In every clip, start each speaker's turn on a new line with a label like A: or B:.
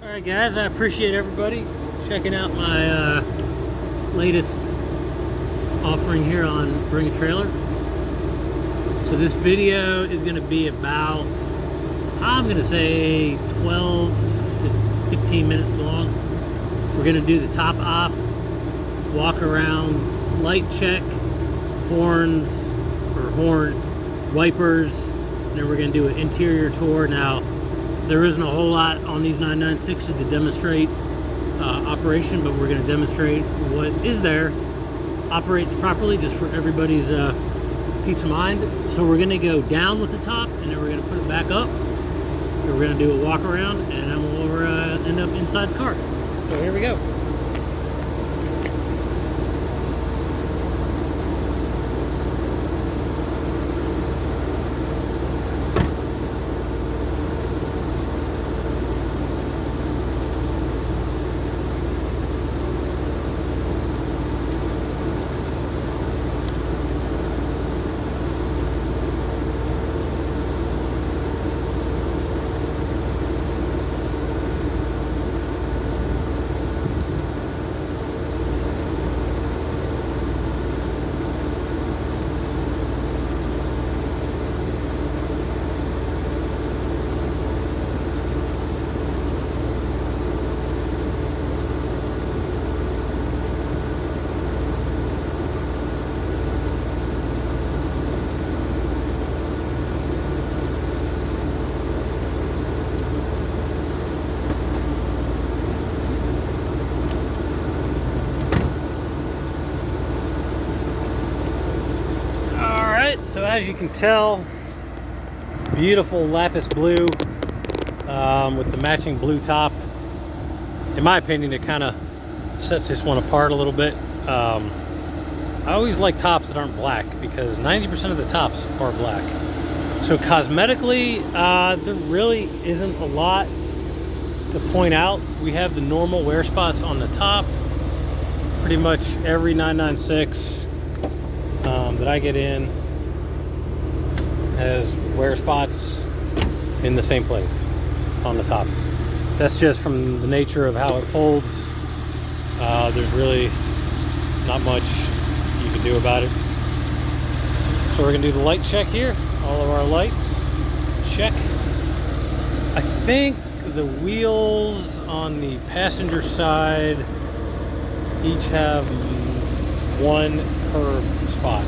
A: Alright guys, I appreciate everybody checking out my latest offering here on Bring a Trailer. So this video is going to be about, I'm going to say 12 to 15 minutes long. We're going to do the top op, walk around, light check, horns or horn wipers, and then we're going to do an interior tour. Now there isn't a whole lot on these 996s to demonstrate operation, but we're going to demonstrate what is there operates properly, just for everybody's peace of mind. So we're going to go down with the top, and then we're going to put it back up. We're going to do a walk around, and then we'll end up inside the car. So here we go. So as you can tell, beautiful lapis blue with the matching blue top. In my opinion, it kind of sets this one apart a little bit. I always like tops that aren't black because 90% of the tops are black. So cosmetically, there really isn't a lot to point out. We have the normal wear spots on the top. Pretty much every 996 that I get in has wear spots in the same place on the top. That's just from the nature of how it folds. There's really not much you can do about it. So we're gonna do the light check here. All of our lights, check. I think the wheels on the passenger side each have one curved spot.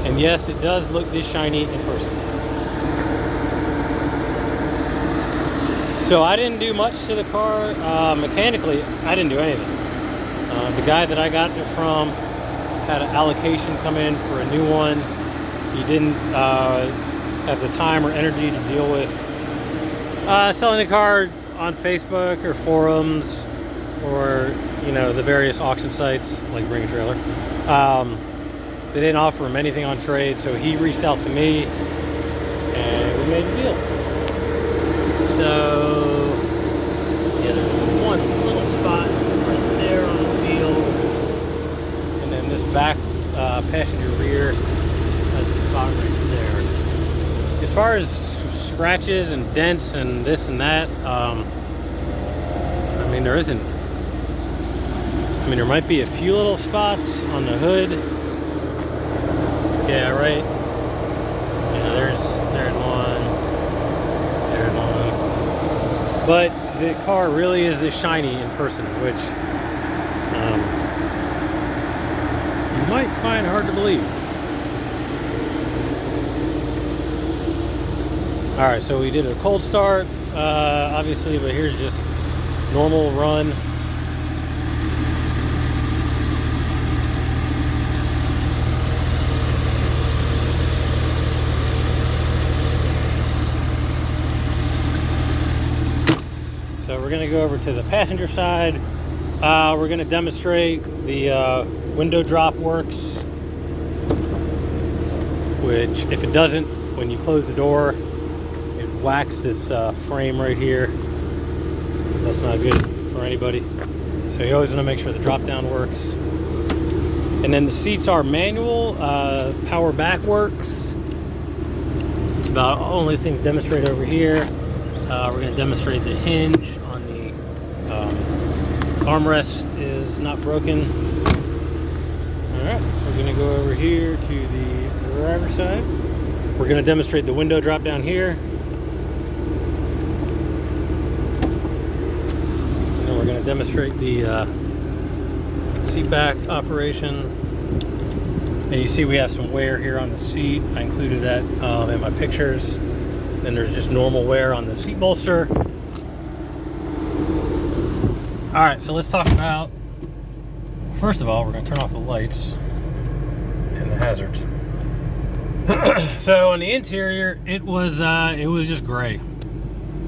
A: And yes, it does look this shiny in person. So I didn't do much to the car. Mechanically, I didn't do anything. The guy that I got it from had an allocation come in for a new one. He didn't have the time or energy to deal with selling the car on Facebook or forums or, you know, the various auction sites like Bring a Trailer. They didn't offer him anything on trade, so he reached out to me and we made a deal. So yeah, there's one little spot right there on the wheel, and then this back passenger rear has a spot right there. As far as scratches and dents and this and that, I mean, there isn't. I mean, there might be a few little spots on the hood. Yeah, right. Yeah, there's one. There's one. But the car really is this shiny in person, which you might find hard to believe. All right, so we did a cold start, obviously, but here's just normal run. So we're going to go over to the passenger side. We're going to demonstrate the window drop works, which if it doesn't, when you close the door, it whacks this frame right here. That's not good for anybody. So you always want to make sure the drop down works. And then the seats are manual, power back works. It's about the only thing to demonstrate over here. We're going to demonstrate the hinge on the armrest is not broken. Alright, we're going to go over here to the driver's side. We're going to demonstrate the window drop down here. And then we're going to demonstrate the seat back operation. And you see we have some wear here on the seat. I included that in my pictures. Then there's just normal wear on the seat bolster. All right, so let's talk about, first of all, we're gonna turn off the lights and the hazards. So on the interior, it was just gray.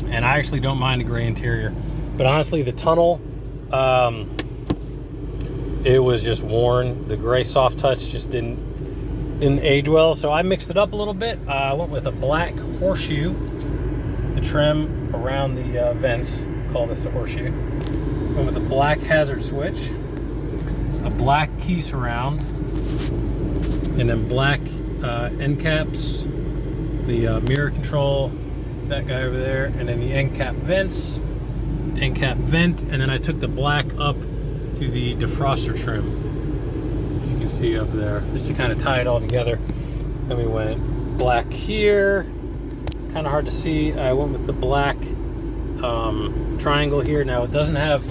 A: And I actually don't mind a gray interior. But honestly, the tunnel, it was just worn. The gray soft touch just didn't age well, so I mixed it up a little bit. I went with a black horseshoe, the trim around the vents. Call this a horseshoe. Went with a black hazard switch, a black key surround, and then black end caps, the mirror control, that guy over there, and then the end cap vents, end cap vent, and then I took the black up to the defroster trim, you can see up there, just to kind of tie it all together. Then we went black here, kind of hard to see. I went with the black triangle here. Now it doesn't have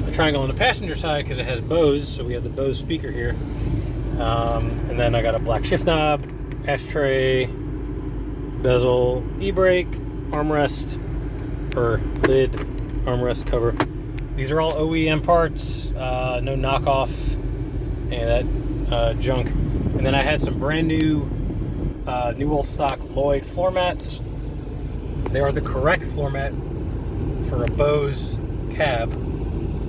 A: a triangle on the passenger side because it has Bose, so we have the Bose speaker here. And then I got a black shift knob, ashtray, bezel, e-brake, armrest, or lid, armrest cover. These are all OEM parts, no knockoff, and that junk. And then I had some brand new, new old stock Lloyd floor mats. They are the correct floor mat for a Bose cab,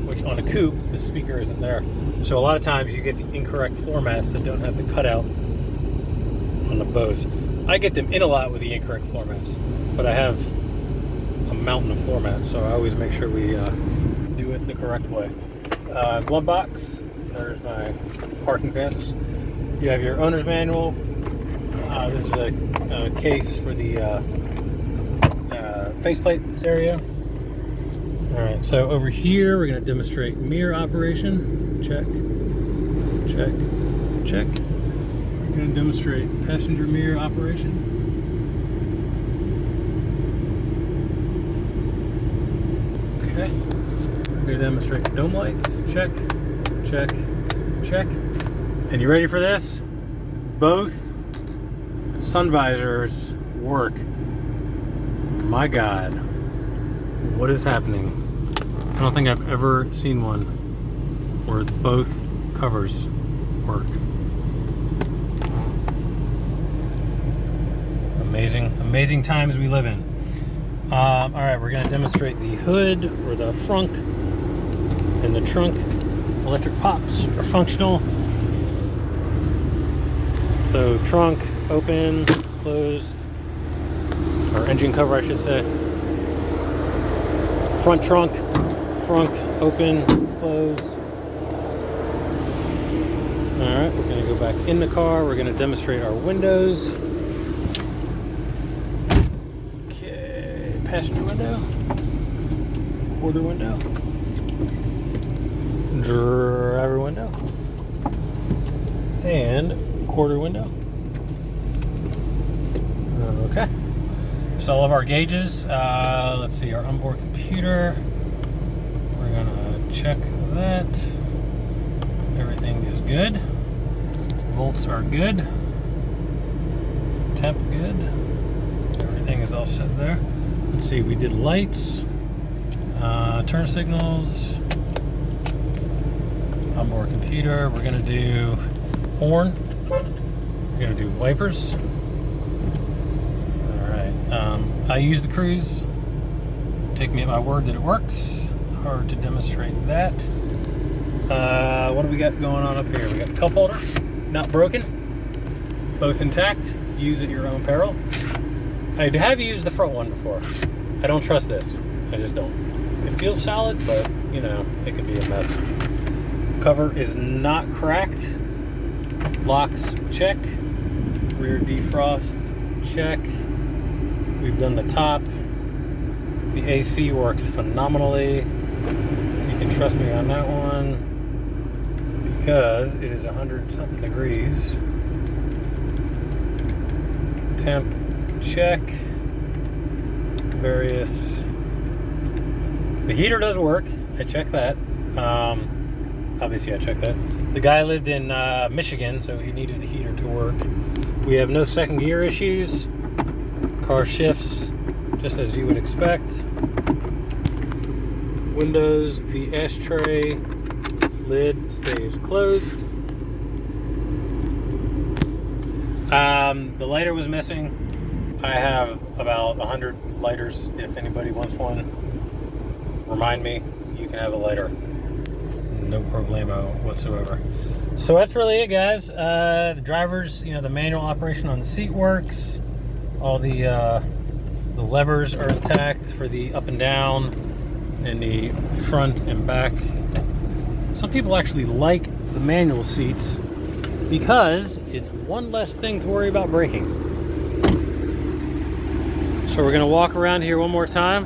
A: which on a coupe, the speaker isn't there. So a lot of times you get the incorrect floor mats that don't have the cutout on the Bose. I get them in a lot with the incorrect floor mats, but I have a mountain of floor mats, so I always make sure we do it the correct way. Glove box, there's my parking passes. You have your owner's manual. This is a case for the faceplate stereo. Alright, so over here we're going to demonstrate mirror operation. Check, check, check. We're going to demonstrate passenger mirror operation. Okay. We're going to demonstrate dome lights. Check, check, check. And you ready for this? Both sun visors work. My God, what is happening? I don't think I've ever seen one where both covers work. Amazing, amazing times we live in. All right, we're gonna demonstrate the hood or the frunk and the trunk. Electric pops are functional. So trunk, open, closed, or engine cover I should say. Front trunk, open, close. Alright, we're going to go back in the car. We're going to demonstrate our windows. Okay, passenger window, quarter window, driver window, and quarter window. Okay. So all of our gauges, let's see, our onboard computer, we're gonna check that. Everything is good. Volts are good. Temp good. Everything is all set there. Let's see, we did lights, turn signals, onboard computer. We're gonna do horn. We're gonna do wipers. I use the cruise. Take me at my word that it works. Hard to demonstrate that. What do we got going on up here? We got the cup holder, not broken, both intact. Use at your own peril. I have used the front one before. I don't trust this. I just don't. It feels solid, but you know, it could be a mess. Cover is not cracked. Locks, check. Rear defrost, check. We've done the top. The AC works phenomenally. You can trust me on that one because it is 100-something degrees. Temp check. Various. The heater does work. I checked that. Obviously, I checked that. The guy lived in Michigan, so he needed the heater to work. We have no second gear issues. Car shifts just as you would expect. Windows, the ashtray lid stays closed. The lighter was missing. I have about 100 lighters. If anybody wants one, remind me. You can have a lighter. No problemo whatsoever. So that's really it, guys. The drivers, the manual operation on the seat works. All the levers are intact for the up and down and the front and back. Some people actually like the manual seats because it's one less thing to worry about braking. So we're gonna walk around here one more time.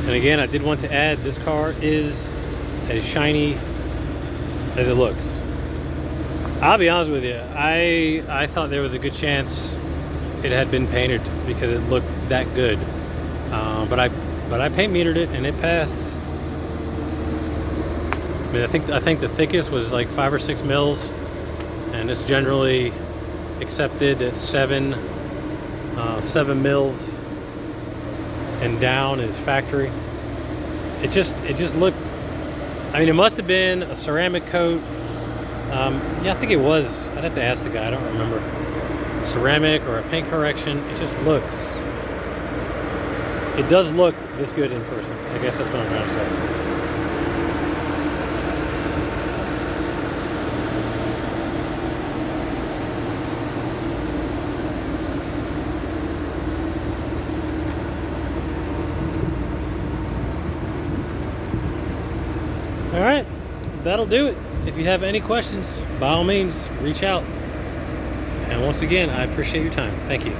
A: And again, I did want to add, this car is as shiny as it looks. I'll be honest with you, I thought there was a good chance it had been painted because it looked that good. But I paint metered it and it passed. I mean, I think the thickest was like 5 or 6 mils, and it's generally accepted at 7 mils and down is factory. It just looked, I mean, it must have been a ceramic coat. Yeah, I think it was. I'd have to ask the guy, I don't remember. Ceramic or a paint correction. It just looks, it does look this good in person. I guess that's what I'm trying to say. All right, that'll do it. If you have any questions, by all means, reach out. And once again, I appreciate your time. Thank you.